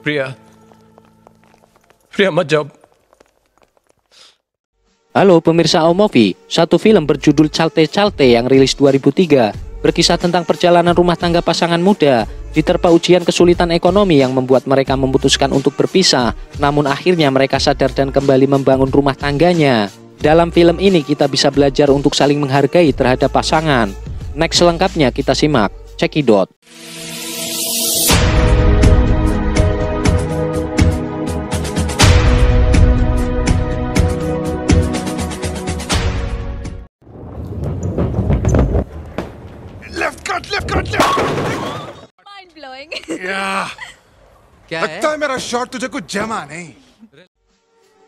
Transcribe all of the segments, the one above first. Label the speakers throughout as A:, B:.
A: Priya. Priya, mत जाओ.
B: Halo pemirsa Omovi, satu film berjudul Calte-Calte yang rilis 2003 berkisah tentang perjalanan rumah tangga pasangan muda diterpa ujian kesulitan ekonomi yang membuat mereka memutuskan untuk berpisah, namun akhirnya mereka sadar dan kembali membangun rumah tangganya. Dalam film ini kita bisa belajar untuk saling menghargai terhadap pasangan. Next selengkapnya kita simak, cekidot.
C: Left cut.
D: Mind blowing.
C: Yeah.
A: क्या है?
C: लगता है मेरा शॉट तुझे कुछ जमा नहीं.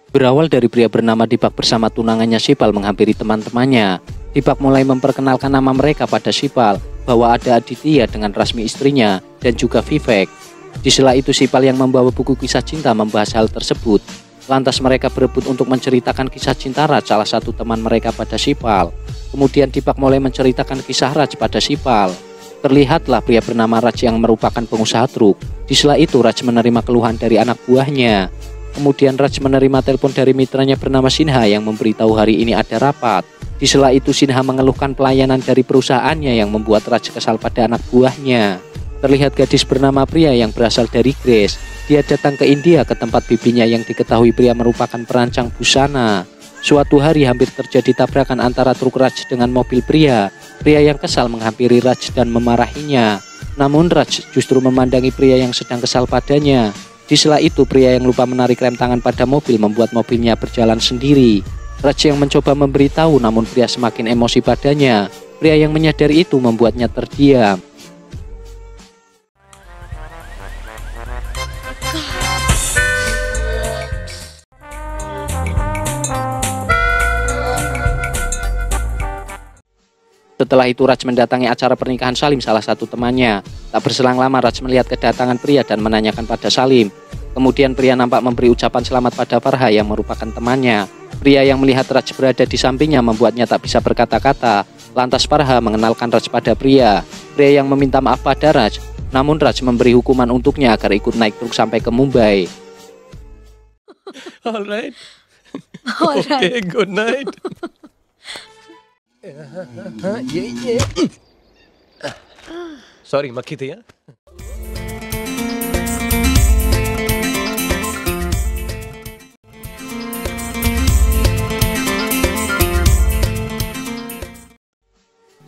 B: Berawal dari pria bernama Dipak bersama tunangannya Sipal menghampiri teman-temannya. Dipak mulai memperkenalkan nama mereka pada Sipal, bahwa ada Aditya dengan Rasmi istrinya, dan juga Vivek. Di sela itu Sipal yang membawa buku kisah cinta membahas hal tersebut. Lantas mereka berebut untuk menceritakan kisah cinta Raj, salah satu teman mereka pada Sipal. Kemudian Dipak mulai menceritakan kisah Raj pada Sipal. Terlihatlah pria bernama Raj yang merupakan pengusaha truk. Di sela itu Raj menerima keluhan dari anak buahnya. Kemudian Raj menerima telepon dari mitranya bernama Sinha yang memberitahu hari ini ada rapat. Di sela itu Sinha mengeluhkan pelayanan dari perusahaannya yang membuat Raj kesal pada anak buahnya. Terlihat gadis bernama Priya yang berasal dari Greece. Dia datang ke India ke tempat bibinya yang diketahui Priya merupakan perancang busana. Suatu hari hampir terjadi tabrakan antara truk Raj dengan mobil Priya. Priya yang kesal menghampiri Raj dan memarahinya. Namun Raj justru memandangi Priya yang sedang kesal padanya. Di sela itu Priya yang lupa menarik rem tangan pada mobil membuat mobilnya berjalan sendiri. Raj yang mencoba memberitahu namun Priya semakin emosi padanya. Priya yang menyadari itu membuatnya terdiam. Setelah itu Raj mendatangi acara pernikahan Salim, salah satu temannya. Tak berselang lama Raj melihat kedatangan Priya dan menanyakan pada Salim. Kemudian Priya nampak memberi ucapan selamat pada Farha yang merupakan temannya. Priya yang melihat Raj berada di sampingnya membuatnya tak bisa berkata-kata. Lantas Farha mengenalkan Raj pada Priya. Priya yang meminta maaf pada Raj. Namun Raj memberi hukuman untuknya agar ikut naik truk sampai ke Mumbai.
A: Alright.
D: Alright.
A: Okay, good night. Sorry, मक्खी थी.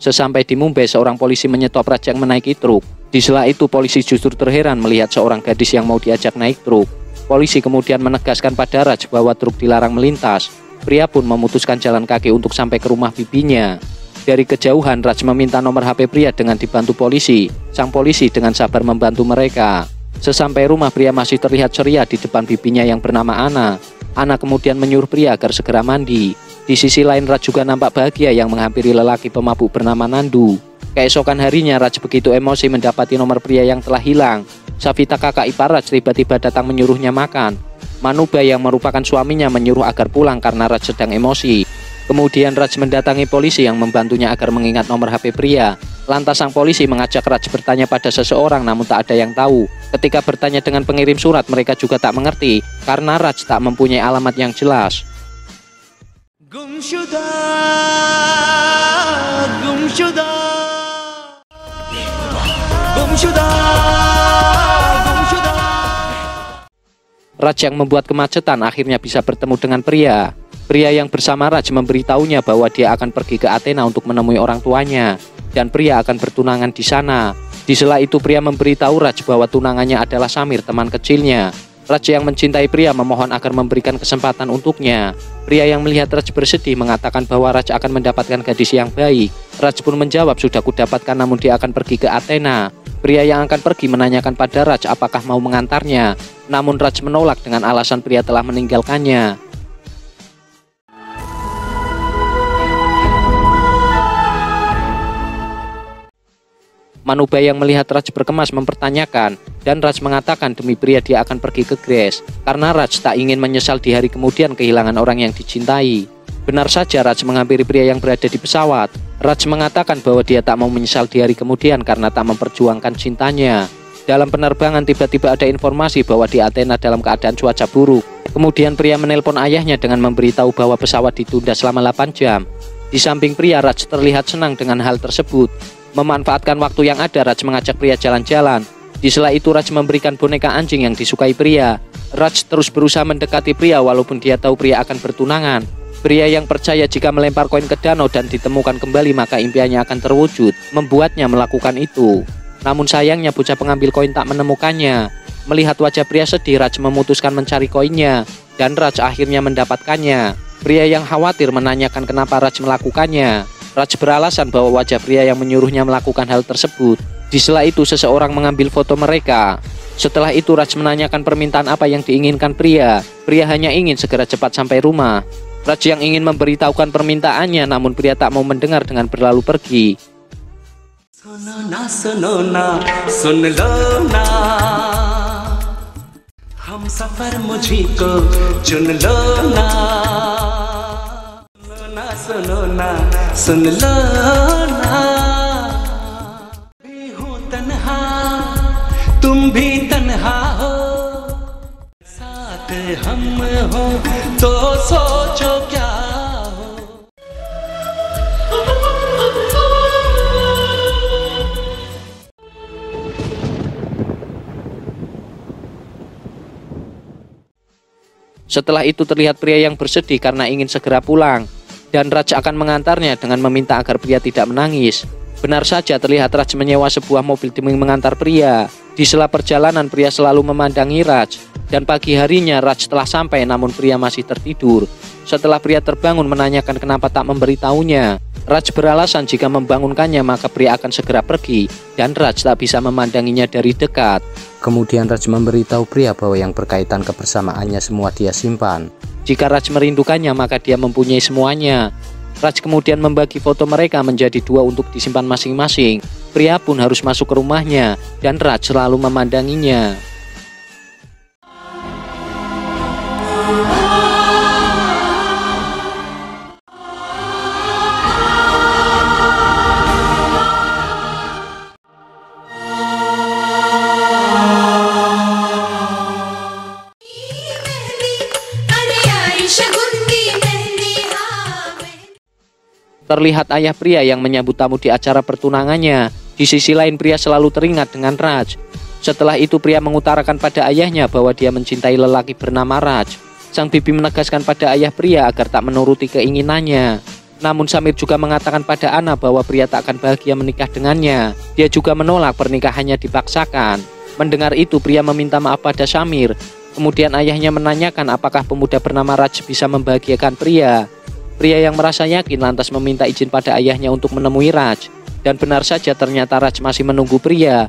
B: Sesampai di Mumbai, seorang polisi menyetop Raj yang menaiki truk. Di sela itu polisi justru terheran melihat seorang gadis yang mau diajak naik truk. Polisi kemudian menegaskan pada Raj bahwa truk dilarang melintas. Priya pun memutuskan jalan kaki untuk sampai ke rumah bibinya. Dari kejauhan Raj meminta nomor HP Priya dengan dibantu polisi. Sang polisi dengan sabar membantu mereka. Sesampai rumah Priya masih terlihat ceria di depan bibinya yang bernama Ana. Ana kemudian menyuruh Priya agar segera mandi. Di sisi lain Raj juga nampak bahagia yang menghampiri lelaki pemabuk bernama Nandu. Keesokan harinya Raj begitu emosi mendapati nomor Priya yang telah hilang. Savita kakak ipar Raj tiba-tiba datang menyuruhnya makan. Manuba yang merupakan suaminya menyuruh agar pulang karena Raj sedang emosi. Kemudian Raj mendatangi polisi yang membantunya agar mengingat nomor HP Priya. Lantas sang polisi mengajak Raj bertanya pada seseorang namun tak ada yang tahu. Ketika bertanya dengan pengirim surat mereka juga tak mengerti karena Raj tak mempunyai alamat yang jelas.
E: Gumshuda.
B: Raj yang membuat kemacetan akhirnya bisa bertemu dengan Priya. Priya yang bersama Raj memberitahunya bahwa dia akan pergi ke Athena untuk menemui orang tuanya. Dan Priya akan bertunangan di sana. Di sela itu Priya memberitahu Raj bahwa tunangannya adalah Samir, teman kecilnya. Raj yang mencintai Priya memohon agar memberikan kesempatan untuknya. Priya yang melihat Raj bersedih mengatakan bahwa Raj akan mendapatkan gadis yang baik. Raj pun menjawab sudah kudapatkan namun dia akan pergi ke Athena. Priya yang akan pergi menanyakan pada Raj apakah mau mengantarnya. Namun Raj menolak dengan alasan Priya telah meninggalkannya. Manuba yang melihat Raj berkemas mempertanyakan, dan Raj mengatakan demi Priya dia akan pergi ke Greece, karena Raj tak ingin menyesal di hari kemudian kehilangan orang yang dicintai. Benar saja Raj menghampiri Priya yang berada di pesawat. Raj mengatakan bahwa dia tak mau menyesal di hari kemudian karena tak memperjuangkan cintanya. Dalam penerbangan tiba-tiba ada informasi bahwa di Athena dalam keadaan cuaca buruk. Kemudian pria menelpon ayahnya dengan memberitahu bahwa pesawat ditunda selama 8 jam. Di samping pria, Raj terlihat senang dengan hal tersebut. Memanfaatkan waktu yang ada, Raj mengajak pria jalan-jalan. Di sela itu Raj memberikan boneka anjing yang disukai pria. Raj terus berusaha mendekati pria walaupun dia tahu pria akan bertunangan. Pria yang percaya jika melempar koin ke danau dan ditemukan kembali maka impiannya akan terwujud, membuatnya melakukan itu. Namun sayangnya bocah pengambil koin tak menemukannya. Melihat wajah pria sedih, Raj memutuskan mencari koinnya, dan Raj akhirnya mendapatkannya. Pria yang khawatir menanyakan kenapa Raj melakukannya. Raj beralasan bahwa wajah pria yang menyuruhnya melakukan hal tersebut. Di sela itu seseorang mengambil foto mereka. Setelah itu Raj menanyakan permintaan apa yang diinginkan pria. Pria hanya ingin segera cepat sampai rumah. Raj yang ingin memberitahukan permintaannya, namun pria tak mau mendengar dengan berlalu pergi.
E: सुनो ना सुन लो ना हम सफर मुझी को चुन लो ना सुन लो ना भी हूँ तन्हा तुम भी तन्हा हो साथ हम हो तो सोचो क्या हो.
B: Setelah itu terlihat pria yang bersedih karena ingin segera pulang, dan Raj akan mengantarnya dengan meminta agar pria tidak menangis. Benar saja terlihat Raj menyewa sebuah mobil demi mengantar pria. Di sela perjalanan pria selalu memandangi Raj, dan pagi harinya Raj telah sampai namun pria masih tertidur. Setelah pria terbangun menanyakan kenapa tak memberitahunya, Raj beralasan jika membangunkannya maka pria akan segera pergi, dan Raj tak bisa memandanginya dari dekat. Kemudian Raj memberitahu pria bahwa yang berkaitan kebersamaannya semua dia simpan. Jika Raj merindukannya maka dia mempunyai semuanya. Raj kemudian membagi foto mereka menjadi 2 untuk disimpan masing-masing. Pria pun harus masuk ke rumahnya dan Raj selalu memandanginya. Terlihat ayah pria yang menyambut tamu di acara pertunangannya. Di sisi lain pria selalu teringat dengan Raj. Setelah itu pria mengutarakan pada ayahnya bahwa dia mencintai lelaki bernama Raj. Sang bibi menegaskan pada ayah pria agar tak menuruti keinginannya. Namun Samir juga mengatakan pada Ana bahwa pria tak akan bahagia menikah dengannya. Dia juga menolak pernikahannya dipaksakan. Mendengar itu pria meminta maaf pada Samir. Kemudian ayahnya menanyakan apakah pemuda bernama Raj bisa membahagiakan pria. Pria yang merasa yakin lantas meminta izin pada ayahnya untuk menemui Raj. Dan benar saja ternyata Raj masih menunggu pria.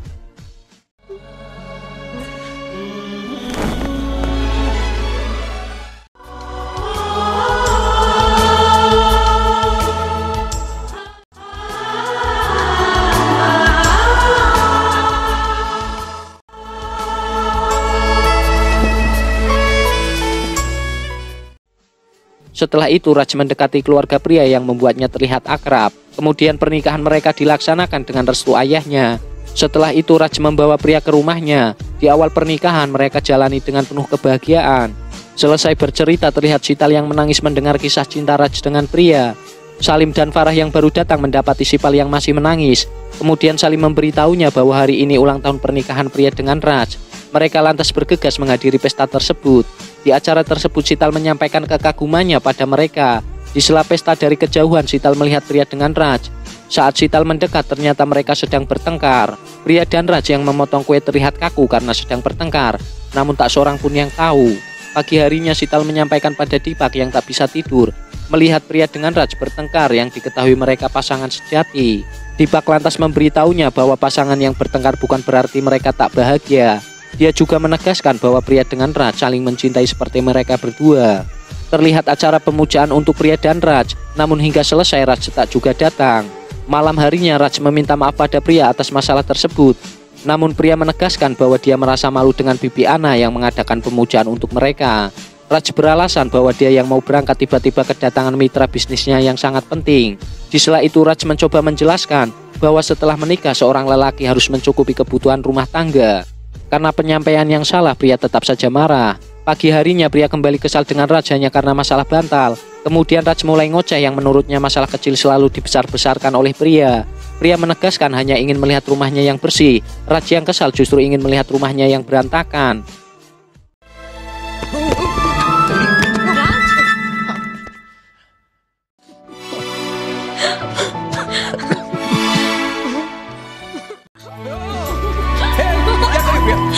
B: Setelah itu Raj mendekati keluarga pria yang membuatnya terlihat akrab. Kemudian pernikahan mereka dilaksanakan dengan restu ayahnya. Setelah itu Raj membawa pria ke rumahnya. Di awal pernikahan mereka jalani dengan penuh kebahagiaan. Selesai bercerita terlihat Sital yang menangis mendengar kisah cinta Raj dengan pria. Salim dan Farah yang baru datang mendapati Sipal yang masih menangis. Kemudian Salim memberitahunya bahwa hari ini ulang tahun pernikahan pria dengan Raj. Mereka lantas bergegas menghadiri pesta tersebut. Di acara tersebut Sital menyampaikan kekagumannya pada mereka. Di sela pesta dari kejauhan Sital melihat pria dengan Raj. Saat Sital mendekat ternyata mereka sedang bertengkar. Pria dan Raj yang memotong kue terlihat kaku karena sedang bertengkar. Namun tak seorang pun yang tahu. Pagi harinya Sital menyampaikan pada Dipak yang tak bisa tidur. Melihat pria dengan Raj bertengkar yang diketahui mereka pasangan sejati. Dipak lantas memberitahunya bahwa pasangan yang bertengkar bukan berarti mereka tak bahagia. Dia juga menegaskan bahwa pria dengan Raj saling mencintai seperti mereka berdua. Terlihat acara pemujaan untuk pria dan Raj, namun hingga selesai Raj tak juga datang. Malam harinya Raj meminta maaf pada pria atas masalah tersebut. Namun pria menegaskan bahwa dia merasa malu dengan bibi Ana yang mengadakan pemujaan untuk mereka. Raj beralasan bahwa dia yang mau berangkat tiba-tiba kedatangan mitra bisnisnya yang sangat penting. Di sela itu Raj mencoba menjelaskan bahwa setelah menikah seorang lelaki harus mencukupi kebutuhan rumah tangga. Karena penyampaian yang salah, pria tetap saja marah. Pagi harinya pria kembali kesal dengan Raj hanya karena masalah bantal. Kemudian Raj mulai ngoceh yang menurutnya masalah kecil selalu dibesar-besarkan oleh pria. Pria menegaskan hanya ingin melihat rumahnya yang bersih. Raj yang kesal justru ingin melihat rumahnya yang berantakan.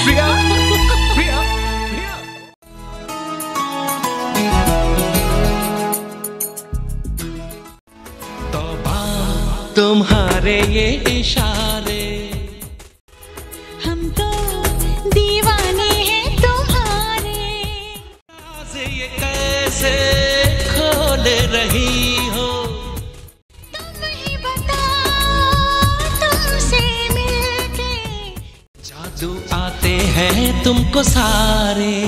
A: Priya, Priya, Priya.
E: तुम्हारे ये इशारे
D: हम तो दीवाने हैं तुम्हारे
E: से ये कैसे खोल रही हो
D: तुम ही बताओ तुमसे मिलके
E: जादू आते हैं तुमको सारे.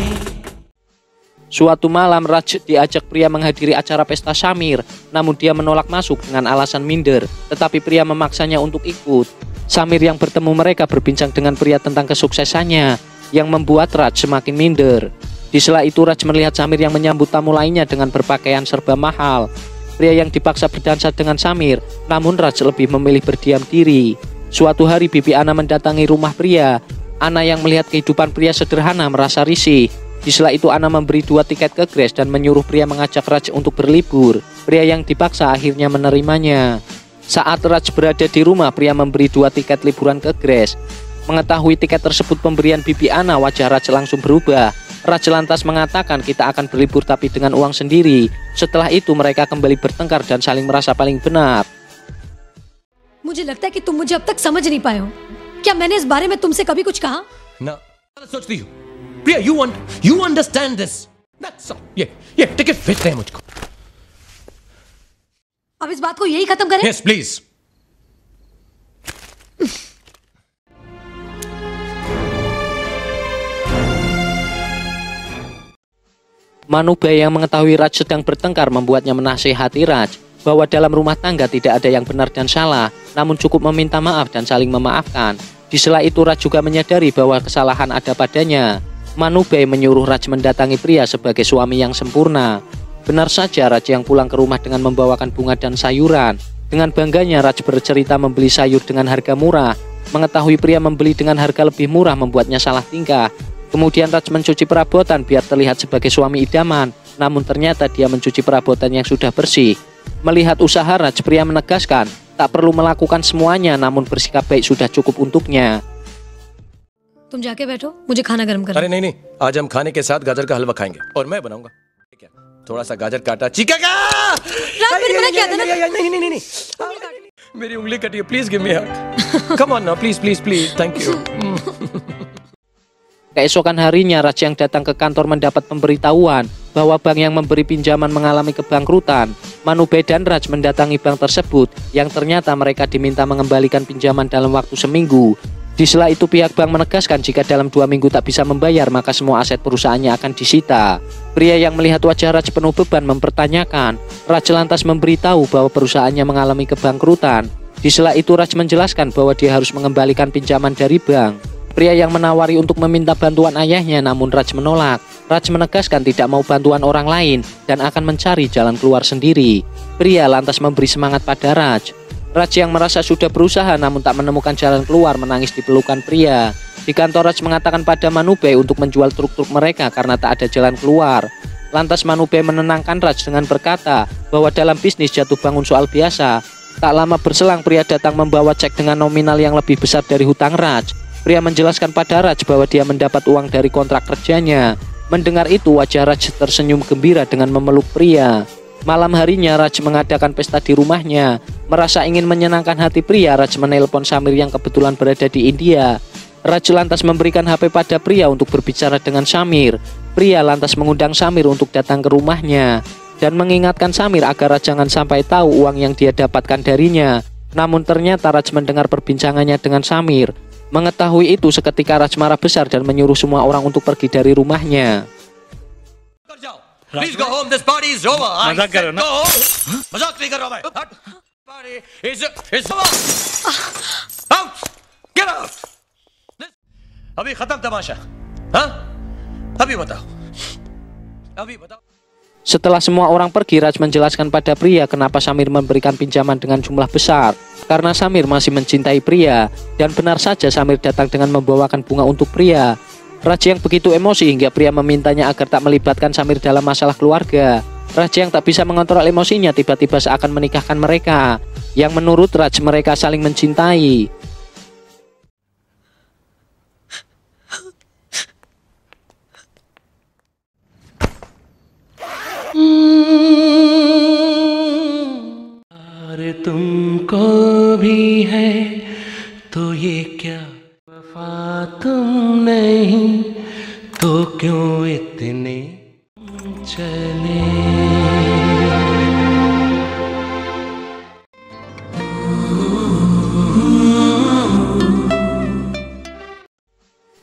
B: Suatu malam Raj diajak pria menghadiri acara pesta Samir, namun dia menolak masuk dengan alasan minder, tetapi pria memaksanya untuk ikut. Samir yang bertemu mereka berbincang dengan pria tentang kesuksesannya, yang membuat Raj semakin minder. Di sela itu Raj melihat Samir yang menyambut tamu lainnya dengan berpakaian serba mahal. Pria yang dipaksa berdansa dengan Samir, namun Raj lebih memilih berdiam diri. Suatu hari Bibi Ana mendatangi rumah pria. Ana yang melihat kehidupan pria sederhana merasa risih. Di sela itu Ana memberi 2 tiket ke Grace dan menyuruh pria mengajak Raj untuk berlibur. Pria yang dipaksa akhirnya menerimanya. Saat Raj berada di rumah, pria memberi 2 tiket liburan ke Grace. Mengetahui tiket tersebut pemberian Bibi Ana, wajah Raj langsung berubah. Raj lantas mengatakan kita akan berlibur tapi dengan uang sendiri. Setelah itu mereka kembali bertengkar dan saling merasa paling benar.
F: मुझे लगता है कि तुम मुझे अब तक समझ नहीं पाए हो। क्या मैंने इस बारे में तुमसे कभी कुछ कहा?
A: ना सोचती हूँ प्रिया, you understand this. That's all. ये टिकट भेज रहे हैं मुझको.
F: अब इस बात को यही खत्म करें?
A: Yes, please.
B: Manubhai yang mengetahui Raj sedang bertengkar membuatnya menasihati Raj bahwa dalam rumah tangga tidak ada yang benar dan salah, namun cukup meminta maaf dan saling memaafkan. Di sela itu Raj juga menyadari bahwa kesalahan ada padanya. Manubhai menyuruh Raj mendatangi pria sebagai suami yang sempurna. Benar saja Raj yang pulang ke rumah dengan membawakan bunga dan sayuran. Dengan bangganya Raj bercerita membeli sayur dengan harga murah. Mengetahui pria membeli dengan harga lebih murah membuatnya salah tingkah. Kemudian Raj mencuci perabotan biar terlihat sebagai suami idaman. Namun ternyata dia mencuci perabotan yang sudah bersih. Melihat usaha Raj, pria menegaskan tak perlu melakukan semuanya, namun bersikap baik sudah cukup untuknya.
F: तुम जाके बैठो, मुझे खाना गर्म करना।
A: अरे नहीं, आज हम खाने के साथ गाजर का हलवा खाएंगे और मैं बनाऊंगा. क्या? थोड़ा सा गाजर काटा चीखेगा.
F: रात मैंने मना किया था ना।
A: नहीं. मेरी उंगली कटी है. Please give me hug. Come on now, please. Thank you.
B: Keesokan harinya Raj yang datang ke kantor mendapat pemberitahuan bahwa bank yang memberi pinjaman mengalami kebangkrutan. Manubhai dan Raj mendatangi bank tersebut yang ternyata mereka diminta mengembalikan pinjaman dalam waktu seminggu. Di sela itu pihak bank menegaskan jika dalam 2 minggu tak bisa membayar maka semua aset perusahaannya akan disita. Pria yang melihat wajah Raj penuh beban mempertanyakan. Raj lantas memberitahu bahwa perusahaannya mengalami kebangkrutan. Di sela itu Raj menjelaskan bahwa dia harus mengembalikan pinjaman dari bank. Pria yang menawari untuk meminta bantuan ayahnya namun Raj menolak. Raj menegaskan tidak mau bantuan orang lain dan akan mencari jalan keluar sendiri. Pria lantas memberi semangat pada Raj. Raj yang merasa sudah berusaha namun tak menemukan jalan keluar menangis di pelukan pria. Di kantor Raj mengatakan pada Manubhai untuk menjual truk-truk mereka karena tak ada jalan keluar. Lantas Manubhai menenangkan Raj dengan berkata bahwa dalam bisnis jatuh bangun soal biasa. Tak lama berselang pria datang membawa cek dengan nominal yang lebih besar dari hutang Raj. Pria menjelaskan pada Raj bahwa dia mendapat uang dari kontrak kerjanya. Mendengar itu wajah Raj tersenyum gembira dengan memeluk pria. Malam harinya Raj mengadakan pesta di rumahnya. Merasa ingin menyenangkan hati pria, Raj menelpon Samir yang kebetulan berada di India. Raj lantas memberikan HP pada pria untuk berbicara dengan Samir. Pria lantas mengundang Samir untuk datang ke rumahnya dan mengingatkan Samir agar Raj jangan sampai tahu uang yang dia dapatkan darinya. Namun ternyata Raj mendengar perbincangannya dengan Samir. Mengetahui itu seketika Raj marah besar dan menyuruh semua orang untuk pergi dari rumahnya.
A: जाओ. Please go home. This party is over. I
G: मजाक कर रहे हो
A: said
G: ना?
A: go home. मजाक नहीं कर रहा मैं. Party is over. Out. Get out. अभी खत्म तमाशा. हाँ? अभी बताओ. अभी बताओ.
B: Setelah semua orang pergi, Raj menjelaskan pada pria kenapa Samir memberikan pinjaman dengan jumlah besar. Karena Samir masih mencintai pria, dan benar saja Samir datang dengan membawakan bunga untuk pria. Raj yang begitu emosi hingga pria memintanya agar tak melibatkan Samir dalam masalah keluarga. Raj yang tak bisa mengontrol emosinya tiba-tiba seakan menikahkan mereka, yang menurut Raj mereka saling mencintai.
E: अरे तुमको भी है तो ये क्या वफा तुम नहीं तो क्यों इतने चले.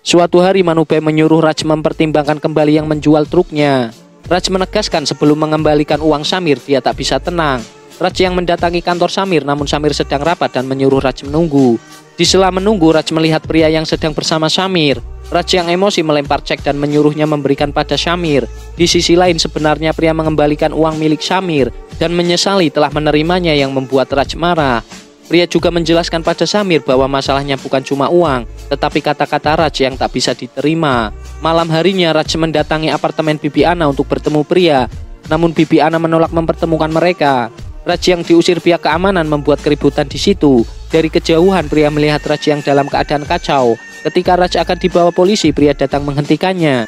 B: Suatu hari Manubhai menyuruh Raj mempertimbangkan kembali yang menjual truknya. Raj menegaskan sebelum mengembalikan uang Samir dia tak bisa tenang. Raj yang mendatangi kantor Samir, namun Samir sedang rapat dan menyuruh Raj menunggu. Di sela menunggu, Raj melihat pria yang sedang bersama Samir. Raj yang emosi melempar cek dan menyuruhnya memberikan pada Samir. Di sisi lain sebenarnya pria mengembalikan uang milik Samir dan menyesali telah menerimanya yang membuat Raj marah. Pria juga menjelaskan pada Samir bahwa masalahnya bukan cuma uang, tetapi kata-kata Raj yang tak bisa diterima. Malam harinya Raj mendatangi apartemen Bibi Ana untuk bertemu pria, namun Bibi Ana menolak mempertemukan mereka. Raj yang diusir pihak keamanan membuat keributan di situ. Dari kejauhan pria melihat Raj yang dalam keadaan kacau. Ketika Raj akan dibawa polisi, pria datang menghentikannya.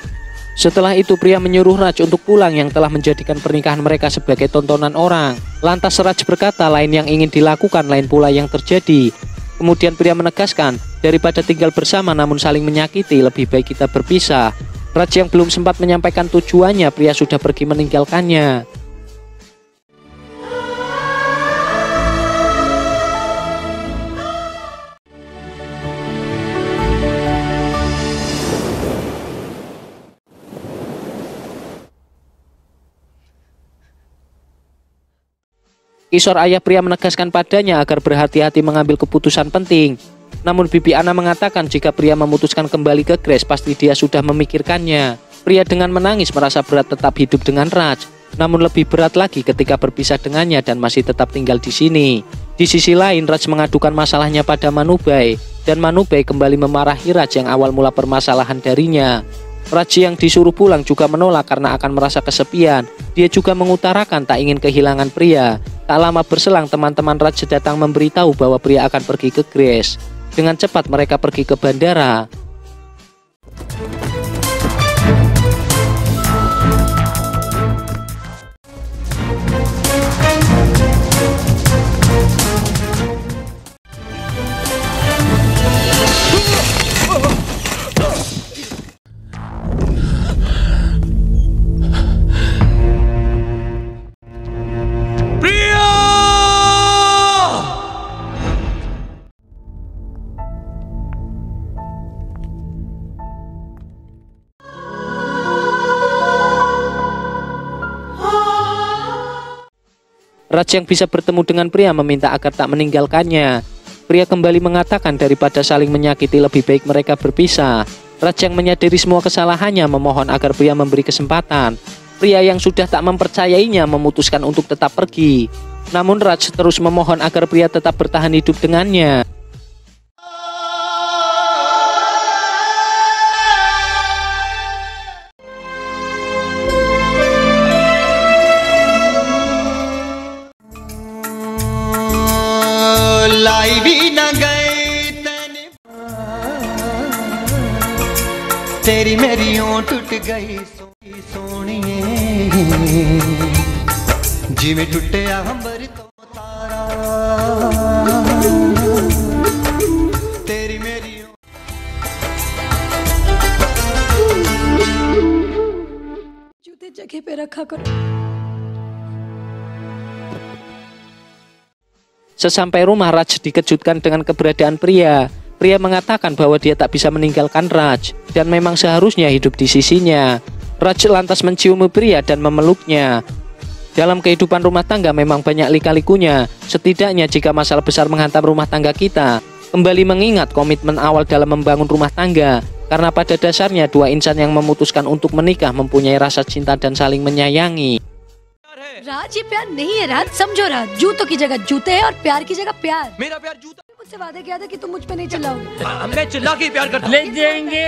B: Setelah itu pria menyuruh Raj untuk pulang yang telah menjadikan pernikahan mereka sebagai tontonan orang. Lantas Raj berkata lain yang ingin dilakukan, lain pula yang terjadi. Kemudian pria menegaskan, daripada tinggal bersama namun saling menyakiti, lebih baik kita berpisah. Raj yang belum sempat menyampaikan tujuannya, pria sudah pergi meninggalkannya. Kishore ayah pria menegaskan padanya agar berhati-hati mengambil keputusan penting. Namun Bibi Ana mengatakan jika pria memutuskan kembali ke Grace pasti dia sudah memikirkannya. Pria dengan menangis merasa berat tetap hidup dengan Raj. Namun lebih berat lagi ketika berpisah dengannya dan masih tetap tinggal di sini. Di sisi lain Raj mengadukan masalahnya pada Manubhai. Dan Manubhai kembali memarahi Raj yang awal mula permasalahan darinya. Raj yang disuruh pulang juga menolak karena akan merasa kesepian. Dia juga mengutarakan tak ingin kehilangan pria. Tak lama berselang teman-teman Raj datang memberitahu bahwa pria akan pergi ke Grace. Dengan cepat mereka pergi ke bandara. Raj yang bisa bertemu dengan pria meminta agar tak meninggalkannya. Pria kembali mengatakan daripada saling menyakiti lebih baik mereka berpisah. Raj yang menyadari semua kesalahannya memohon agar pria memberi kesempatan. Pria yang sudah tak mempercayainya memutuskan untuk tetap pergi. Namun Raj terus memohon agar pria tetap bertahan hidup dengannya.
E: तेरी मेरी ओं टूट गई सोनिए जिवें टुटिया अंबर तो तारा तेरी मेरी
F: जूते जगह पे रखा करो.
B: Sesampai rumah Raj dikejutkan dengan keberadaan pria. Pria mengatakan bahwa dia tak bisa meninggalkan Raj dan memang seharusnya hidup di sisinya. Raj lantas menciumi pria dan memeluknya. Dalam kehidupan rumah tangga memang banyak lika-likunya. Setidaknya jika masalah besar menghantam rumah tangga kita, kembali mengingat komitmen awal dalam membangun rumah tangga. Karena pada dasarnya dua insan yang memutuskan untuk menikah mempunyai rasa cinta dan saling menyayangi.
F: राज ये प्यार नहीं है राज, समझो राज, जूतों की जगह जूते हैं और प्यार की जगह प्यार।
A: मेरा प्यार जूता।
F: मुझसे वादा किया था कि तुम मुझ पे नहीं चिल्लाओगे।
A: मैं चिल्ला के प्यार करता हूँ।
G: ले जाएंगे